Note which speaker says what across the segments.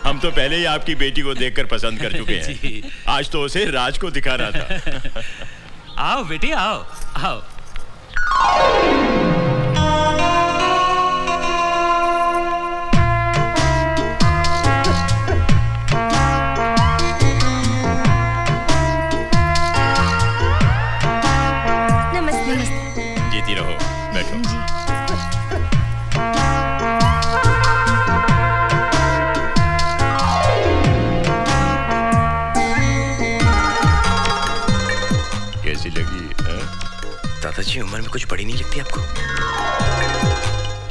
Speaker 1: हम तो पहले ही आपकी बेटी को देखकर पसंद कर चुके हैं। आज तो उसे राज को दिखा रहा था।
Speaker 2: आओ बेटी आओ आओ।
Speaker 3: नमस्ते।
Speaker 1: जीती रहो, बैठो। कैसी लगी?
Speaker 4: दादाजी उम्र में कुछ बड़ी नहीं लगती आपको?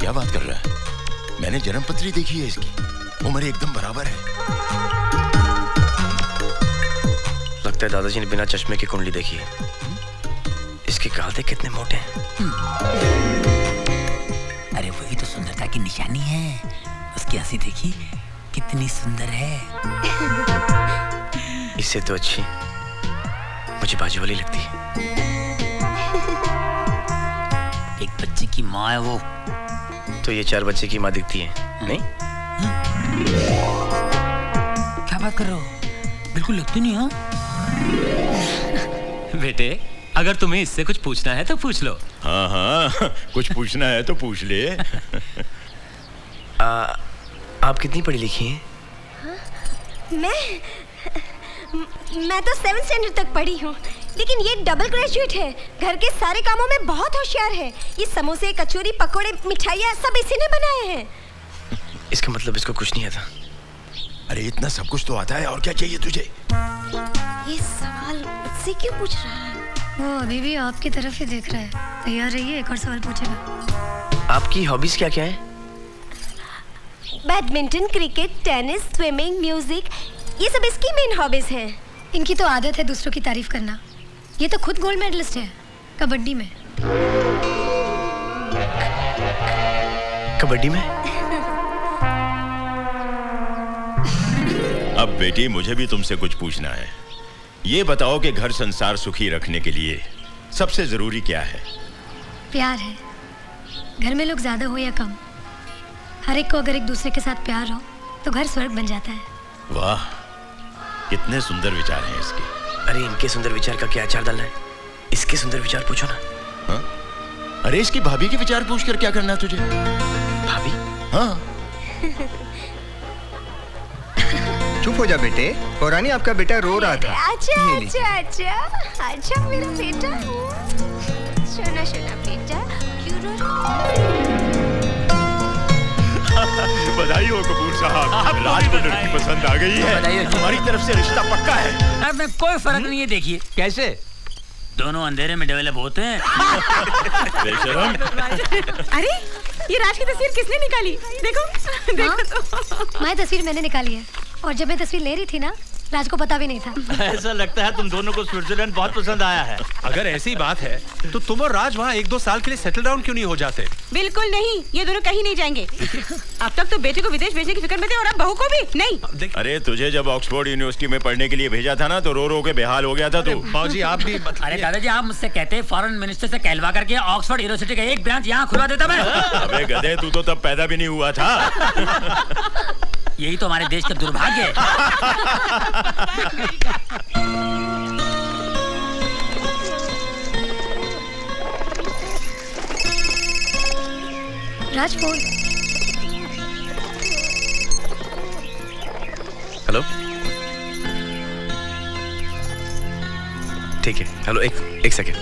Speaker 1: क्या बात कर रहा है? मैंने जन्मपत्री देखी है इसकी, उम्र एकदम बराबर है।
Speaker 4: लगता है दादाजी ने बिना चश्मे की कुंडली देखी है। इसके गाल देख कितने मोटे हैं।
Speaker 5: अरे वही तो सुंदरता की निशानी है। उसकी हंसी देखी कितनी सुंदर है।
Speaker 4: इससे तो अच्छी मुझे बाजू वाली लगती है।
Speaker 5: एक बच्चे की माँ है वो।
Speaker 4: तो ये 4 बच्चे की माँ दिखती है, नहीं?
Speaker 5: क्या बात कर रहे हो? बिल्कुल लगती नहीं। हाँ
Speaker 2: बेटे, अगर तुम्हें इससे कुछ पूछना है तो पूछ लो।
Speaker 1: हाँ हाँ, कुछ पूछना है तो पूछ ले।
Speaker 4: आप कितनी पढ़ी लिखी हैं?
Speaker 3: मैं तो 7th स्टैंडर्ड तक पढ़ी हूँ, लेकिन ये डबल ग्रेजुएट है। घर के सारे कामों में बहुत होशियार है। ये समोसे, कचौरी, पकोड़े, मिठाइयाँ सब इसी ने बनाए हैं।
Speaker 4: इसका मतलब इसको कुछ नहीं आता।
Speaker 1: अरे इतना सब कुछ तो आता है, और क्या चाहिए तुझे?
Speaker 3: ये सवाल मुझसे क्यों पूछ रहा है?
Speaker 6: वो अभी भी आपकी तरफ ही देख रहा है। तैयार रहिए, एक और सवाल पूछेगा।
Speaker 4: आपकी हॉबीज क्या क्या है?
Speaker 3: Badminton, cricket, tennis, swimming, music, ये सब इसकी मेन हॉबीज हैं।
Speaker 6: इनकी तो आदत है दूसरों की तारीफ करना। ये तो खुद गोल्ड मेडलिस्ट है कबड्डी में।
Speaker 4: कबड्डी में?
Speaker 1: अब बेटी, मुझे भी तुमसे कुछ पूछना है। ये बताओ कि घर संसार सुखी रखने के लिए सबसे जरूरी क्या है?
Speaker 6: प्यार है। घर में लोग ज्यादा हो या कम, हर एक को अगर एक दूसरे के साथ प्यार हो तो घर स्वर्ग बन जाता है।
Speaker 1: वाह, कितने सुंदर विचार हैं इसके।
Speaker 4: अरे इनके सुंदर विचार का क्या अचार डालना है? इसके सुंदर विचार पूछो ना।
Speaker 1: हाँ? अरे इसकी भाभी के विचार पूछ कर क्या करना है तुझे?
Speaker 4: भाभी?
Speaker 1: हाँ।
Speaker 7: चुप हो जा बेटे, पौरानी आपका बेटा रो रहा था।
Speaker 3: अच्छा अच्छा अच्छा अच्छा मेरा बेटा। सुना सुना बेटा, क्यों रो रहा?
Speaker 1: बधाई हो कपूर साहब, राज को लड़की पसंद आ गई है। हमारी तरफ से रिश्ता पक्का है।
Speaker 5: अब में कोई फर्क नहीं है। देखिए
Speaker 2: कैसे
Speaker 5: दोनों अंधेरे में डेवलप होते हैं।
Speaker 1: बेशरम।
Speaker 8: अरे ये राज की तस्वीर किसने निकाली? देखो देखो तो।
Speaker 6: मैं तस्वीर मैंने निकाली है, और जब मैं तस्वीर ले रही थी ना, राज को पता भी नहीं था।
Speaker 2: ऐसा लगता है तुम दोनों को स्विट्जरलैंड बहुत पसंद आया है।
Speaker 9: अगर ऐसी बात है तो तुम और राज वहाँ 1-2 साल के लिए सेटल डाउन क्यों नहीं हो जाते?
Speaker 8: बिल्कुल नहीं, ये दोनों कहीं नहीं जाएंगे। अब तक तो बेटे को विदेश भेजने की फिक्र में थे, और अब बहू को भी नहीं।
Speaker 1: अरे तुझे जब ऑक्सफोर्ड यूनिवर्सिटी में पढ़ने के लिए भेजा था ना, तो रो रो के बेहाल हो गया था तू।
Speaker 9: बाबूजी आप भी
Speaker 5: अरे दादाजी, आप मुझसे कहते फॉरेन मिनिस्टर से कहलवा करके ऑक्सफोर्ड यूनिवर्सिटी का एक ब्रांच यहाँ खुलवा देता मैं।
Speaker 1: अबे गधे, तू तो तब पैदा भी नहीं हुआ था।
Speaker 5: यही तो हमारे देश का दुर्भाग्य है।
Speaker 6: राज फोन।
Speaker 4: हेलो, ठीक है। हेलो, एक सेकेंड।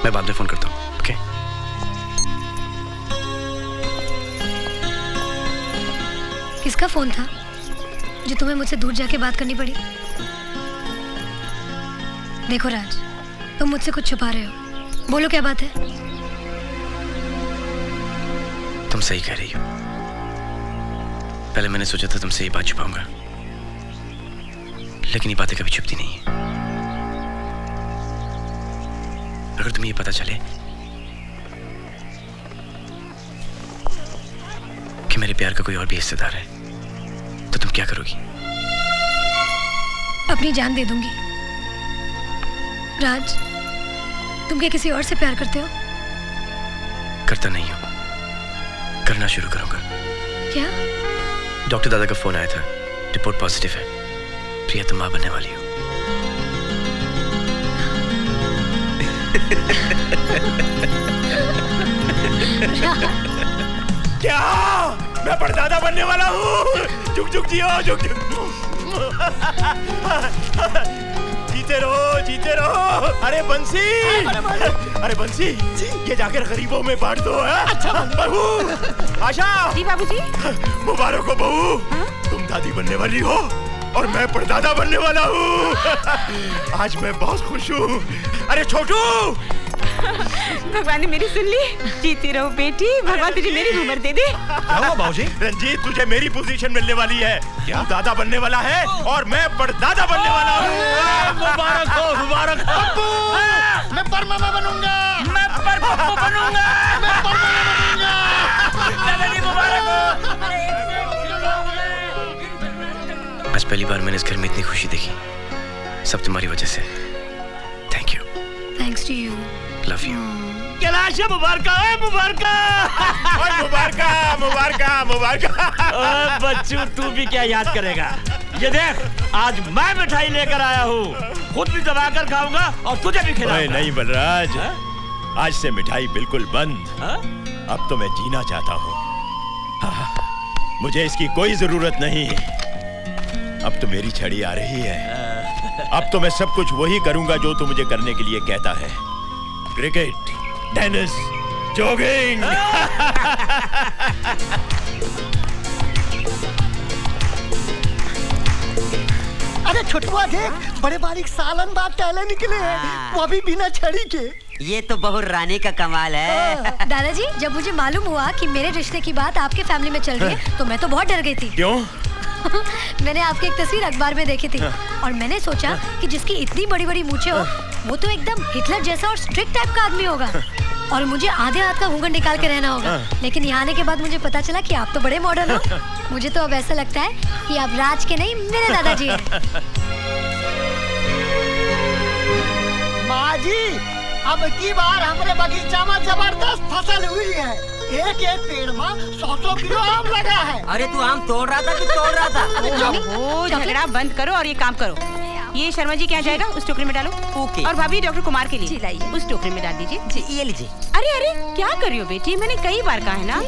Speaker 4: मैं बाद में फोन करता हूँ। ओके?
Speaker 6: किसका फोन था जो तुम्हें मुझसे दूर जाके बात करनी पड़ी? देखो राज, तुम मुझसे कुछ छुपा रहे हो। बोलो क्या बात है?
Speaker 4: तुम सही कह रही हो। पहले मैंने सोचा था तुमसे ये बात छुपाऊंगा, लेकिन ये बातें कभी छुपती नहीं है। अगर तुम्हें ये पता चले कि मेरे प्यार का कोई और भी हिस्सेदार है, तो तुम क्या करोगी?
Speaker 6: अपनी जान दे दूंगी। राज, तुम क्या किसी और से प्यार करते हो?
Speaker 4: करता नहीं हूँ, करना शुरू करूंगा।
Speaker 6: क्या?
Speaker 4: डॉक्टर दादा का फोन आया था, रिपोर्ट पॉजिटिव है। प्रिया तुम माँ बनने वाली हो।
Speaker 1: क्या मैं परदादा बनने वाला हूँ? जुग जुग जियो, जुग जुग। जीते रहो, जीते रहो। अरे बंसी, अरे बंसी, ये जाकर गरीबों में बांट दो। अच्छा बहू, आशा।
Speaker 8: जी बाबूजी।
Speaker 1: मुबारक हो बहू, तुम दादी बनने वाली हो और मैं परदादा बनने वाला हूँ। आज मैं बहुत खुश हूँ। अरे छोटू,
Speaker 8: भगवान ने मेरी सुन ली। जीती रहो बेटी, भगवान तुझे मेरी उम्र दे दे।
Speaker 9: क्या हुआ बाबूजी?
Speaker 1: रंजीत, तुझे मेरी पोजीशन मिलने वाली है। क्या दादा बनने वाला है और मैं परदादा बनने वाला हूँ।
Speaker 2: मुबारक हो, मुबारक हो।
Speaker 10: मैं परमामा बनूंगा।
Speaker 2: मैं परपप्पू बनूंगा।
Speaker 10: मैं परमामा बनूंगा।
Speaker 2: दादाजी मुबारक हो।
Speaker 4: आज पहली बार मैंने इस घर में इतनी खुशी देखी, सब तुम्हारी वजह से। Thank you.
Speaker 6: Thanks to you.
Speaker 4: Love you.
Speaker 2: Kailash मुबारक है, मुबारक।
Speaker 1: मुबारक, मुबारक, मुबारक।
Speaker 2: बच्चू, तू भी क्या याद करेगा? ये देख, आज मैं मिठाई लेकर आया हूँ, खुद भी दबाकर खाऊंगा और तुझे भी खिलाऊंगा।
Speaker 1: नहीं बलराज, आज से मिठाई बिल्कुल बंद। अब तो मैं जीना चाहता हूँ। मुझे इसकी कोई जरूरत नहीं। अब तो मेरी छड़ी आ रही है। अब तो मैं सब कुछ वही करूंगा जो तू मुझे करने के लिए कहता है। Cricket, tennis, jogging.
Speaker 10: अरे छोटुआ देख, बड़े बारीक सालन बाद टहले निकले हैं, वो भी बिना छड़ी के।
Speaker 5: ये तो बहु रानी का कमाल है।
Speaker 6: दादाजी, जब मुझे मालूम हुआ कि मेरे रिश्ते की बात आपके फैमिली में चल रही है तो मैं तो बहुत डर गई थी।
Speaker 1: क्यों?
Speaker 6: मैंने आपकी एक तस्वीर अखबार में देखी थी और मैंने सोचा कि जिसकी इतनी बड़ी बड़ी मूछें हो वो तो एकदम हिटलर जैसा और स्ट्रिक्ट टाइप का आदमी होगा और मुझे आधे हाथ का घूंघट निकाल के रहना होगा। लेकिन यहाँ आने के बाद मुझे पता चला कि आप तो बड़े मॉडर्न हो। मुझे तो अब ऐसा लगता है कि आप राज के नहीं, मेरे दादाजी हैं।
Speaker 10: माँ जी, अब की बार हमारे बगीचा में जबरदस्त फसल हुई है। एक एक पेड़ में 100 किलो आम लगा है।
Speaker 5: अरे तू आम तोड़ रहा था कि तोड़ रहा था?
Speaker 8: ओहो, झगड़ा बंद करो और ये काम करो। ये शर्मा जी क्या जाएगा, उस टोकरी में डालो।
Speaker 5: ओके।
Speaker 8: और भाभी डॉक्टर कुमार के लिए
Speaker 3: जी लाइए।
Speaker 8: उस टोकरी में डाल दीजिए।
Speaker 5: जी, ये लीजिए।
Speaker 8: अरे अरे, क्या कर रही हो बेटी? मैंने कई बार कहा है ना,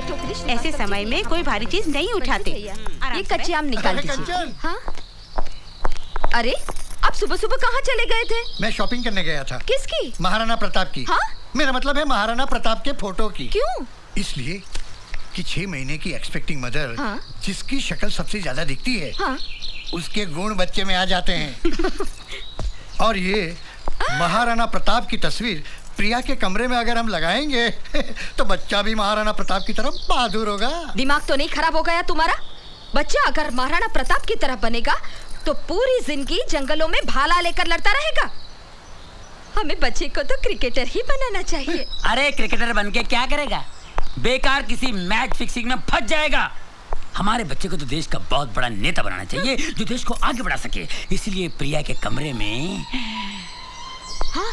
Speaker 8: ऐसे समय में कोई भारी चीज नहीं उठाते।
Speaker 3: ये कच्चे आम निकाल दीजिए।
Speaker 10: कंचन,
Speaker 3: हाँ? अरे, आप सुबह सुबह कहाँ चले गए थे?
Speaker 10: मैं शॉपिंग करने गया था।
Speaker 3: किसकी?
Speaker 10: महाराणा प्रताप की।
Speaker 3: हाँ?
Speaker 10: मेरा मतलब है महाराणा प्रताप के फोटो की।
Speaker 3: क्यों?
Speaker 10: इसलिए कि 6 महीने की एक्सपेक्टिंग मदर,
Speaker 3: हाँ?
Speaker 10: जिसकी शक्ल सबसे ज्यादा दिखती है,
Speaker 3: हाँ?
Speaker 10: उसके गुण बच्चे में आ जाते हैं। और ये महाराणा प्रताप की तस्वीर प्रिया के कमरे में अगर हम लगाएंगे तो बच्चा भी महाराणा प्रताप की तरफ बहादुर होगा।
Speaker 3: दिमाग तो नहीं खराब हो गया तुम्हारा? बच्चा अगर महाराणा प्रताप की तरह बनेगा तो पूरी जिंदगी जंगलों में भाला लेकर लड़ता रहेगा। हमें बच्चे को तो क्रिकेटर ही बनाना चाहिए।
Speaker 5: अरे क्रिकेटर बन के क्या करेगा? बेकार किसी मैच फिक्सिंग में फंस जाएगा। हमारे बच्चे को तो देश का बहुत बड़ा नेता बनाना चाहिए जो देश को आगे बढ़ा सके। इसलिए प्रिया के कमरे में।
Speaker 3: हाँ?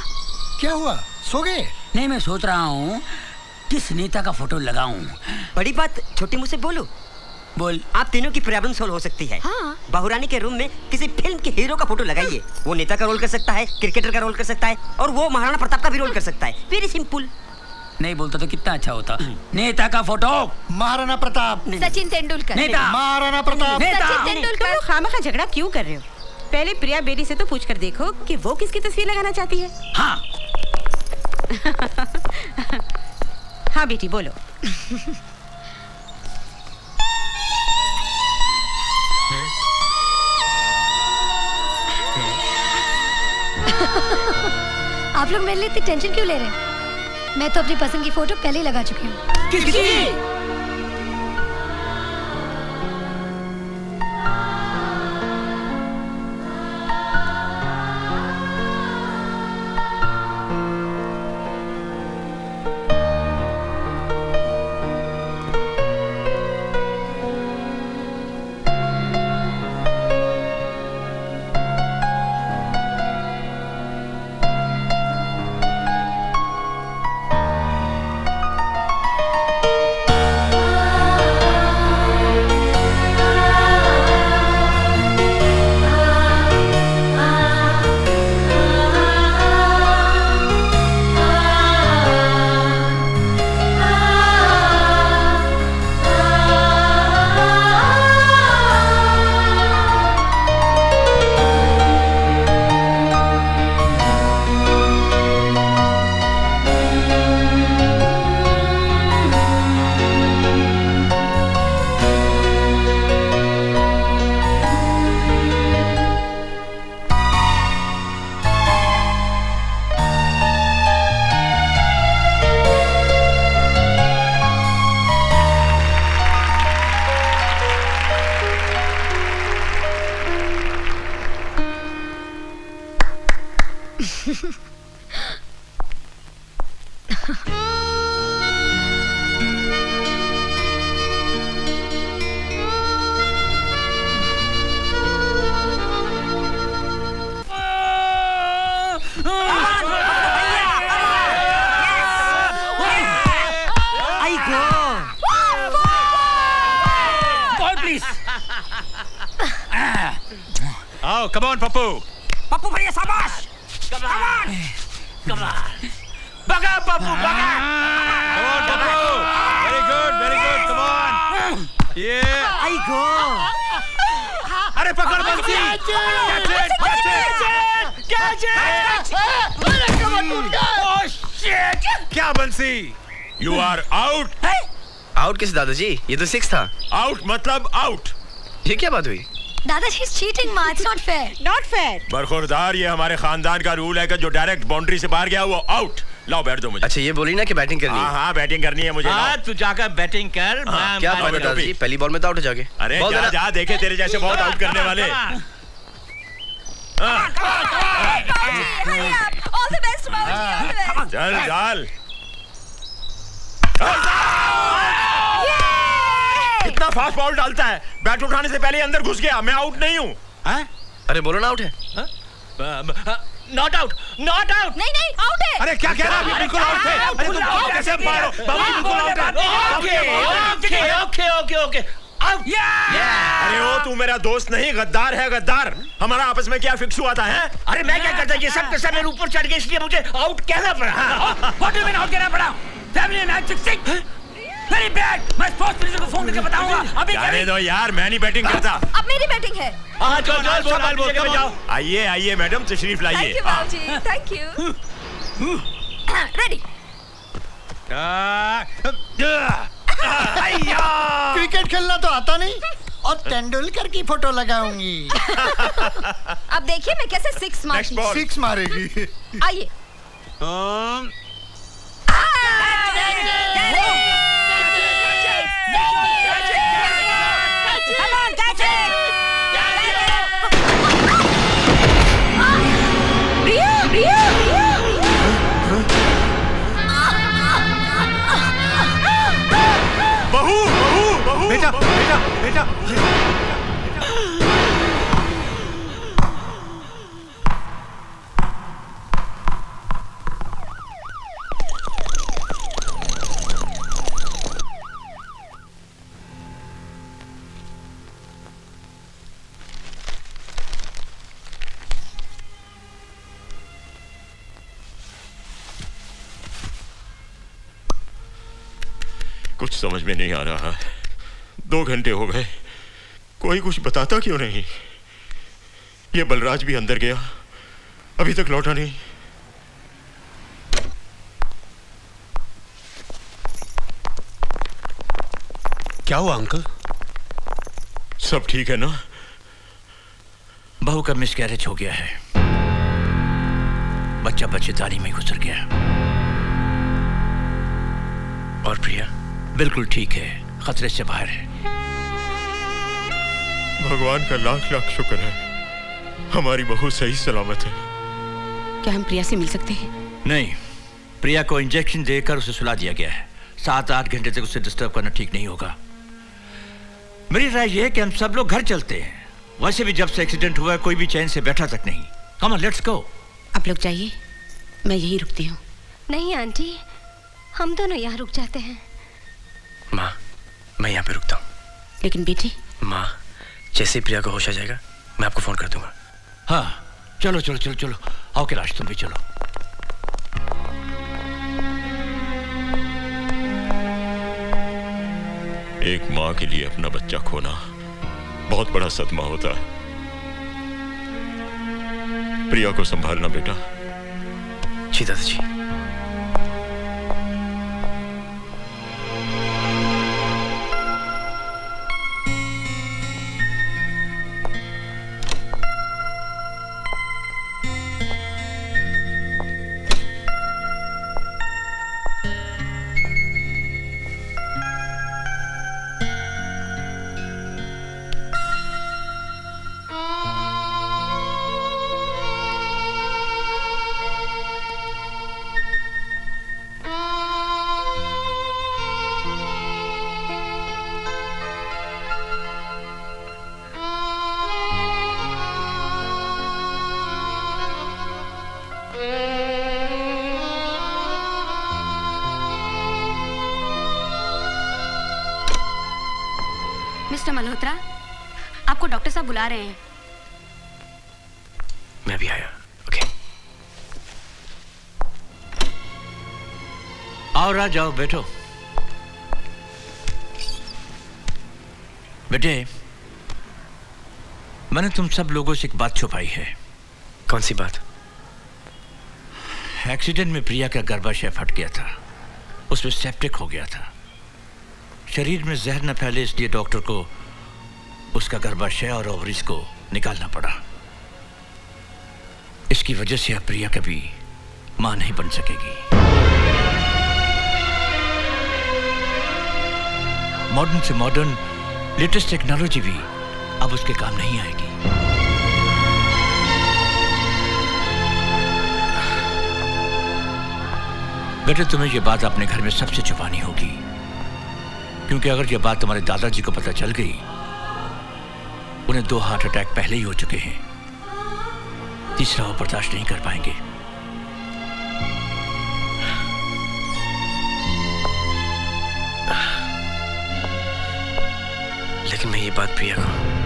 Speaker 10: क्या हुआ, सो गए?
Speaker 5: नहीं, मैं सोच रहा हूँ किस नेता का फोटो लगाऊं।
Speaker 11: बड़ी बात छोटी मुँह से बोलो।
Speaker 5: बोल।
Speaker 11: आप तीनों की प्रॉब्लम सॉल्व हो सकती है।
Speaker 3: हाँ।
Speaker 11: बहुरानी के रूम में किसी फिल्म के हीरो का फोटो लगाइए। वो नेता का रोल कर सकता है, क्रिकेटर का रोल कर सकता है और वो महाराणा प्रताप का भी रोल कर सकता है। Very simple.
Speaker 5: नहीं बोलता तो कितना अच्छा होता। नेता का फोटो
Speaker 10: महाराणा प्रताप।
Speaker 3: सचिन तेंदुलकर।
Speaker 5: नेता।
Speaker 10: महाराणा प्रताप।
Speaker 3: सचिन तेंदुलकर।
Speaker 8: तुम खामखा झगड़ा क्यों कर रहे हो? पहले प्रिया बेटी से तो पूछ कर देखो कि वो किसकी तस्वीर लगाना चाहती है।
Speaker 5: हाँ।
Speaker 8: हाँ बेटी बोलो।
Speaker 6: आप लोग मेरे लिए इतनी टेंशन क्यों ले रहे हैं? मैं तो अपनी पसंद की फोटो पहले ही लगा चुकी हूँ।
Speaker 5: किसकी?
Speaker 9: Come on Pappu.
Speaker 11: पप्पू भैया शाबाश।
Speaker 2: कमाल बगा पप्पू बगा।
Speaker 9: Come on, Pappu. Very good, come on। Yeah।
Speaker 11: आई गो।
Speaker 9: अरे पकड़ बंसी। क्या बंसी?
Speaker 1: You are out.
Speaker 4: आउट किस दादाजी? ये तो 6 था।
Speaker 1: आउट मतलब आउट।
Speaker 4: ये क्या बात हुई?
Speaker 6: दादाजी इज चीटिंग माँ, it's not fair.
Speaker 8: Not fair.
Speaker 1: बरखुरदार, ये हमारे खानदान का रूल है कि जो डायरेक्ट बाउंड्री से बाहर गया वो आउट। लाओ बैठ दो मुझे।
Speaker 4: अच्छा ये बोली ना कि बैटिंग करनी है।
Speaker 1: हाँ बैटिंग करनी है मुझे।
Speaker 2: हाँ तू जाकर बैटिंग कर। मैं
Speaker 4: क्या फायदा दादाजी? पहली बॉल में तो आउट हो जाओगे।
Speaker 1: अरे जा जा, देखे तेरे जैसे बहुत आउट करने वाले।
Speaker 3: ऑल द बेस्ट बाबूजी, ऑल द बेस्ट।
Speaker 1: चल चल। कितना फास्ट बॉल डालता है, बैट उठाने से पहले अंदर घुस गया। मैं आउट नहीं हूँ।
Speaker 4: अरे बोलो ना आउट है।
Speaker 2: Not out, not out.
Speaker 3: नहीं नहीं, आउट है।
Speaker 9: अरे क्या कह रहा है? बिल्कुल आउट है। अरे तुम कैसे मारो? बाबू बिल्कुल आउट है।
Speaker 2: Okay okay okay out.
Speaker 1: अरे ओ तू मेरा दोस्त नहीं, गद्दार है गद्दार। हमारा आपस में क्या फिक्स हुआ था? है
Speaker 2: अरे मैं क्या करता, ये सब कैसे मेरे ऊपर चढ़ गए इसलिए मुझे आउट कहना पड़ा। What do you mean out कहना पड़ा? Family match fixing very bad. मैं स्पोर्ट्स मिनिस्टर को फोन करके बताऊंगा अभी।
Speaker 1: जाने दो यार, मैं नहीं बैटिंग करता।
Speaker 3: अब मेरी बैटिंग है।
Speaker 2: हाँ चल चल बोल जाओ।
Speaker 1: आइए आइए मैडम, तशरीफ
Speaker 3: थैंक
Speaker 1: लाइए।
Speaker 3: यू बाबूजी, थैंक यू। रेडी।
Speaker 10: क्रिकेट खेलना तो आता नहीं और तेंदुलकर की फोटो लगाऊंगी।
Speaker 3: अब देखिए मैं कैसे सिक्स मारती हूँ।
Speaker 10: 6 मारेगी।
Speaker 3: आइए।
Speaker 1: बहू बहू बहू।
Speaker 9: बेटा बेटा बेटा।
Speaker 1: कुछ समझ में नहीं आ रहा। 2 घंटे हो गए, कोई कुछ बताता क्यों नहीं? ये बलराज भी अंदर गया, अभी तक लौटा नहीं।
Speaker 9: क्या हुआ अंकल?
Speaker 1: सब ठीक है ना?
Speaker 2: बहू का मिसकैरेज हो गया है। बच्चा बच्चेदानी में गुजर गया।
Speaker 4: और प्रिया?
Speaker 2: बिल्कुल ठीक है, खतरे से बाहर है।
Speaker 1: भगवान का लाख लाख शुक्र है, हमारी बहू सही सलामत है।
Speaker 8: क्या हम प्रिया से मिल सकते हैं?
Speaker 2: नहीं, प्रिया को इंजेक्शन देकर उसे सुला दिया गया है। 7-8 घंटे तक उसे डिस्टर्ब करना ठीक नहीं होगा। मेरी राय यह है कि हम सब लोग घर चलते हैं। वैसे भी जब से एक्सीडेंट हुआ है कोई भी चैन से बैठा तक नहीं। Come on let's go.
Speaker 8: आप लोग जाइए, मैं यहीं रुकती हूँ।
Speaker 6: नहीं आंटी, हम दोनों यहाँ रुक जाते हैं।
Speaker 4: माँ मैं यहाँ पे रुकता हूँ।
Speaker 8: लेकिन बेटी।
Speaker 4: माँ जैसे ही प्रिया को होश आ जाएगा मैं आपको फोन कर दूंगा।
Speaker 2: हाँ चलो चलो चलो चलो, आओ कैलाश तुम भी चलो।
Speaker 1: एक माँ के लिए अपना बच्चा खोना बहुत बड़ा सदमा होता है। प्रिया को संभालना बेटा।
Speaker 4: जी दादाजी।
Speaker 8: मिस्टर मल्होत्रा, आपको डॉक्टर साहब बुला रहे हैं।
Speaker 4: मैं भी आया। ओके।
Speaker 2: आओ राज, आओ बैठो। बेटे, मैंने तुम सब लोगों से एक बात छुपाई है।
Speaker 4: कौन सी बात?
Speaker 2: एक्सीडेंट में प्रिया का गर्भाशय फट गया था, उसमें सेप्टिक हो गया था। शरीर में जहर न फैले इसलिए डॉक्टर को उसका गर्भाशय और ओवरीज को निकालना पड़ा। इसकी वजह से अब प्रिया कभी मां नहीं बन सकेगी। मॉडर्न से मॉडर्न लेटेस्ट टेक्नोलॉजी भी अब उसके काम नहीं आएगी। बेटे, तुम्हें यह बात अपने घर में सबसे छुपानी होगी, क्योंकि अगर यह बात तुम्हारे दादाजी को पता चल गई, उन्हें 2 हार्ट अटैक पहले ही हो चुके हैं, तीसरा वो बर्दाश्त नहीं कर पाएंगे।
Speaker 4: लेकिन मैं ये बात प्रिया को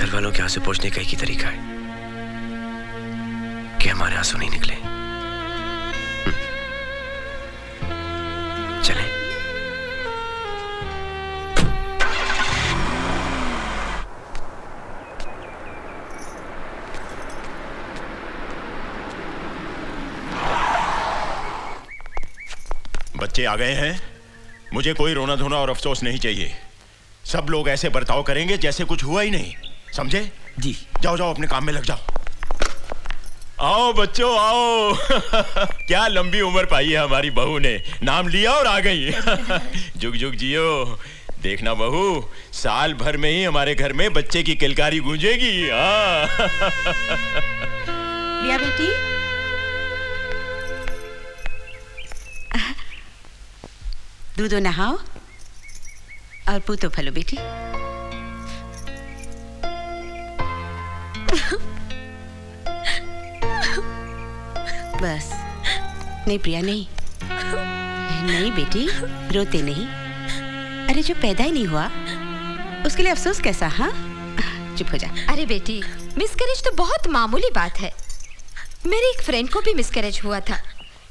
Speaker 4: वालों के आंसू पोंछने का एक ही तरीका है कि हमारे आंसू नहीं निकले। चलें।
Speaker 1: बच्चे आ गए हैं। मुझे कोई रोना धोना और अफसोस नहीं चाहिए। सब लोग ऐसे बर्ताव करेंगे जैसे कुछ हुआ ही नहीं, समझे?
Speaker 5: जी।
Speaker 1: जाओ जाओ, अपने काम में लग जाओ। आओ बच्चों आओ। क्या लंबी उम्र पाई है हमारी बहू ने, नाम लिया और आ गई। जुग जुग जियो। देखना बहू, साल भर में ही हमारे घर में बच्चे की किलकारी गूंजेगी।
Speaker 8: प्रिया बेटी, दूधो नहाओ और पूतो फलो बेटी। बस। नहीं प्रिया, नहीं नहीं बेटी, रोते नहीं। अरे जो पैदा ही नहीं हुआ उसके लिए अफसोस कैसा? हाँ, चुप हो जा।
Speaker 3: अरे बेटी, मिसकैरेज तो बहुत मामूली बात है। मेरी एक फ्रेंड को भी मिसकैरेज हुआ था,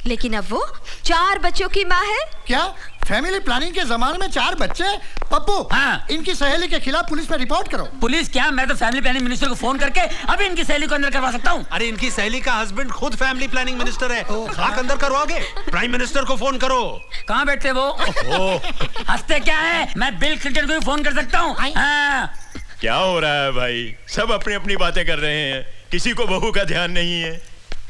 Speaker 3: लेकिन अब वो 4 बच्चों की माँ है।
Speaker 10: क्या फैमिली प्लानिंग के जमाने में 4 बच्चे? पप्पू,
Speaker 5: हाँ।
Speaker 10: इनकी सहेली के खिलाफ पुलिस में रिपोर्ट करो।
Speaker 5: पुलिस क्या, मैं तो फैमिली प्लानिंग मिनिस्टर को फोन करके अभी इनकी सहेली को अंदर करवा सकता हूँ।
Speaker 9: अरे इनकी सहेली का हस्बैंड खुद फैमिली प्लानिंग मिनिस्टर है। खाक अंदर करवाओगे? प्राइम मिनिस्टर को फोन करो।
Speaker 5: कहाँ बैठते वो? हंसते क्या है? मैं बिल क्लिंटन को भी फोन कर सकता हूँ। हाँ।
Speaker 1: क्या हो रहा है भाई? सब अपनी अपनी बातें कर रहे हैं, किसी को बहू का ध्यान नहीं है।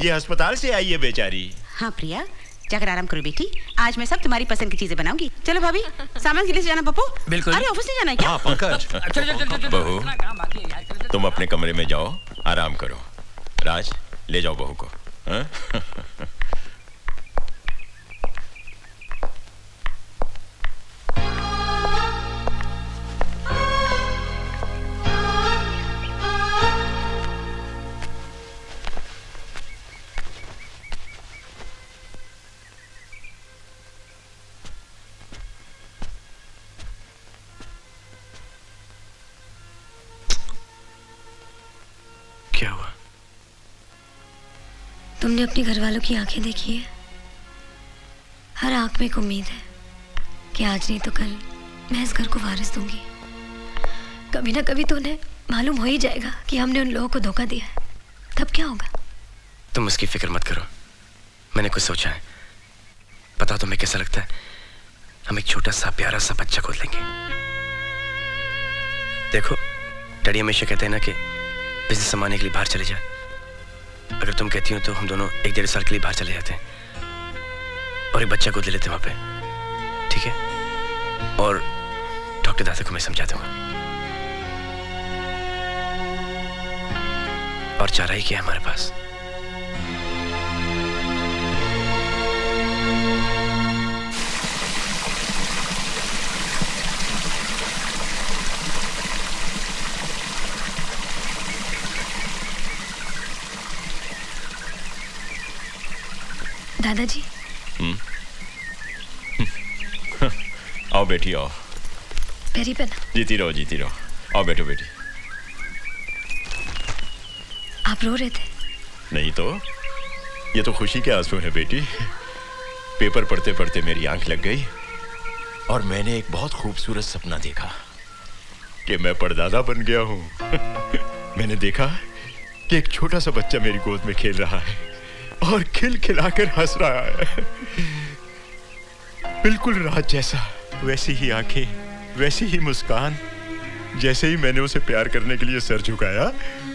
Speaker 1: ये अस्पताल से आई है बेचारी।
Speaker 8: हाँ प्रिया, जाकर आराम करो बेटी। आज मैं सब तुम्हारी पसंद की चीजें बनाऊंगी। चलो भाभी, सामान के लिए जाना पप्पू?
Speaker 5: बिल्कुल।
Speaker 8: अरे ऑफिस नहीं जाना है क्या?
Speaker 9: हाँ पंकज।
Speaker 5: चलो
Speaker 1: बहू, तुम अपने कमरे में जाओ, आराम करो। राज, ले जाओ बहू को। हाँ?
Speaker 4: क्या हुआ?
Speaker 6: तुमने अपनी घरवालों की आंखें देखी है? हर आंख में एक उम्मीद है कि आज नहीं तो कल मैं इस घर को वारिस दूंगी। कभी ना कभी तो उन्हें मालूम हो ही जाएगा कि हमने उन लोगों को धोखा दिया है। तब क्या होगा?
Speaker 4: तुम उसकी फिक्र मत करो, मैंने कुछ सोचा है। पता तुम्हें कैसा लगता है? हम एक छोटा सा प्यारा सा बच्चा गोद लेंगे। देखो, डैडी हमेशा कहते हैं ना कि बिजनेस संभालने के लिए बाहर चले जा। अगर तुम कहती हो तो हम दोनों 1-1.5 साल के लिए बाहर चले जाते हैं और एक बच्चा गोद ले लेते वहां पे, ठीक है? और डॉक्टर दादा को मैं समझा दूंगा। और चारा ही क्या है हमारे पास?
Speaker 6: दादाजी।
Speaker 1: आओ बेटी आओ।
Speaker 6: पैरी पे ना।
Speaker 1: जीती रहो जीती रहो। आओ बैठो बेटी।
Speaker 6: आप रो रहे थे?
Speaker 1: नहीं तो, ये तो खुशी के आंसू है बेटी। पेपर पढ़ते पढ़ते मेरी आंख लग गई और मैंने एक बहुत खूबसूरत सपना देखा कि मैं परदादा बन गया हूँ। मैंने देखा कि एक छोटा सा बच्चा मेरी गोद में खेल रहा है और खिलखिलाकर हंस रहा है। बिल्कुल रात जैसा, वैसी ही आंखें, वैसी ही मुस्कान। जैसे ही मैंने उसे प्यार करने के लिए सर झुकाया,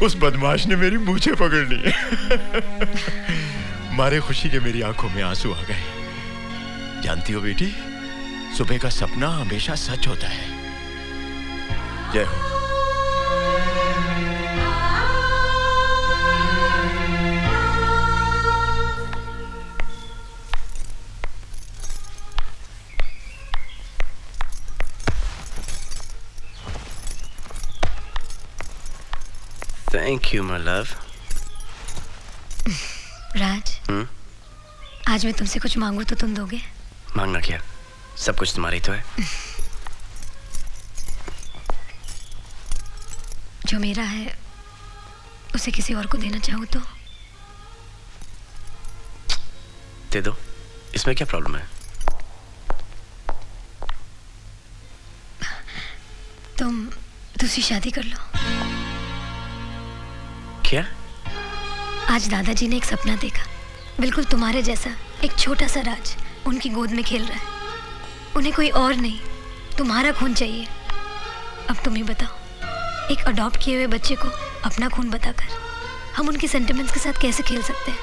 Speaker 1: उस बदमाश ने मेरी मूंछें पकड़ ली। मारे खुशी के मेरी आंखों में आंसू आ गए। जानती हो बेटी, सुबह का सपना हमेशा सच होता है। जय हो।
Speaker 4: Thank you, my love.
Speaker 6: राज, आज मैं तुमसे कुछ मांगू तो तुम दोगे?
Speaker 4: मांगना क्या? सब कुछ तुम्हारा ही तो है।
Speaker 6: जो मेरा है उसे किसी और को देना चाहूँ तो?
Speaker 4: दे दो, इसमें क्या प्रॉब्लम है?
Speaker 6: तुम दूसरी शादी कर लो।
Speaker 4: क्या?
Speaker 6: आज दादाजी ने एक सपना देखा, बिल्कुल तुम्हारे जैसा। एक छोटा सा राज उनकी गोद में खेल रहा है। उन्हें कोई और नहीं, तुम्हारा खून चाहिए। अब तुम ही बताओ, एक अडॉप्ट किए हुए बच्चे को अपना खून बताकर हम उनके सेंटिमेंट्स के साथ कैसे खेल सकते हैं?